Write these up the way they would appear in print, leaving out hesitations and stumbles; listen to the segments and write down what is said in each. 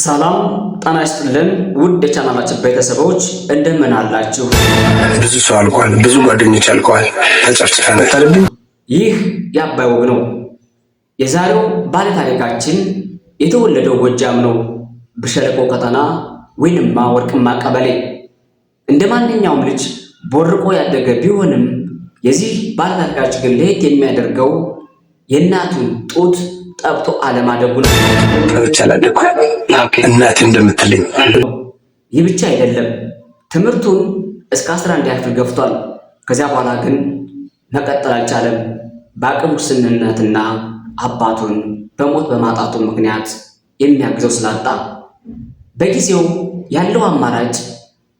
ሰላም ጤና ይስጥልን ውድ የቻናላችን ቤተሰቦች እንደምን አላችሁ? ብዙ ሰው አልቋል፣ ብዙ ጓደኞች አልቋል፣ ተጨፍጭፈናል። ይህ የአባይ ወግ ነው። የዛሬው ባለ ታሪካችን የተወለደው ጎጃም ነው፣ በሸለቆ ቀጠና ወይንማ ወርቅማ ቀበሌ። እንደ ማንኛውም ልጅ ቦርቆ ያደገ ቢሆንም የዚህ ባለ ታሪካችን ግን ለየት የሚያደርገው የእናቱን ጡት ጠብቶ አለማደጉ ነው። እናቴ እንደምትልኝ ይህ ብቻ አይደለም፣ ትምህርቱን እስከ 11 ያክል ገፍቷል። ከዚያ በኋላ ግን መቀጠል አልቻለም። በአቅሙ ውስንነትና አባቱን በሞት በማጣቱ ምክንያት የሚያግዘው ስላጣ በጊዜው ያለው አማራጭ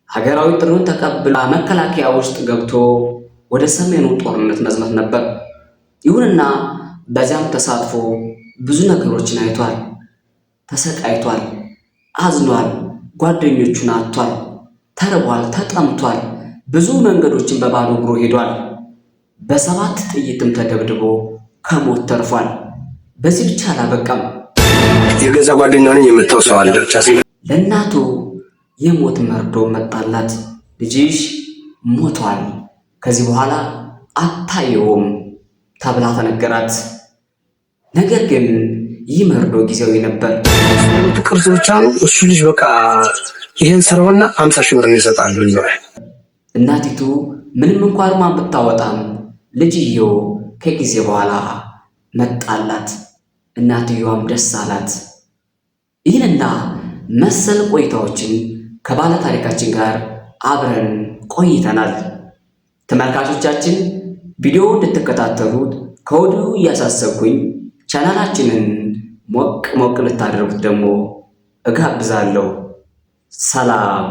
ሀገራዊ ጥሪውን ተቀብሎ መከላከያ ውስጥ ገብቶ ወደ ሰሜኑ ጦርነት መዝመት ነበር። ይሁንና በዚያም ተሳትፎ ብዙ ነገሮችን አይቷል፣ ተሰቃይቷል፣ አዝኗል፣ ጓደኞቹን አጥቷል፣ ተርቧል፣ ተጠምቷል፣ ብዙ መንገዶችን በባዶ እግሩ ሄዷል። በ7 ጥይትም ተደብድቦ ከሞት ተርፏል። በዚህ ብቻ አላበቃም። የገዛ ጓደኛውን የምታው ሰው አለ። ለእናቱ የሞት መርዶ መጣላት። ልጅሽ ሞቷል፣ ከዚህ በኋላ አታየውም ተብላ ተነገራት። ነገር ግን ይህ መርዶ ጊዜያዊ ነበር። ቅርስ ብቻ ነው። እሱ ልጅ በቃ ይሄን ስራውና 50 ሺህ ብር ይሰጣሉ ይላል። እናቲቱ ምንም እንኳን አርማን ብታወጣም ልጅየው ከጊዜ በኋላ መጣላት። እናትየዋም ደስ አላት። ይህንና መሰል ቆይታዎችን ከባለ ታሪካችን ጋር አብረን ቆይተናል። ተመልካቾቻችን ቪዲዮ እንድትከታተሉት ከወዲሁ እያሳሰብኩኝ ቻናላችንን ሞቅ ሞቅ ልታደርጉት ደግሞ እጋብዛለሁ። ሰላም።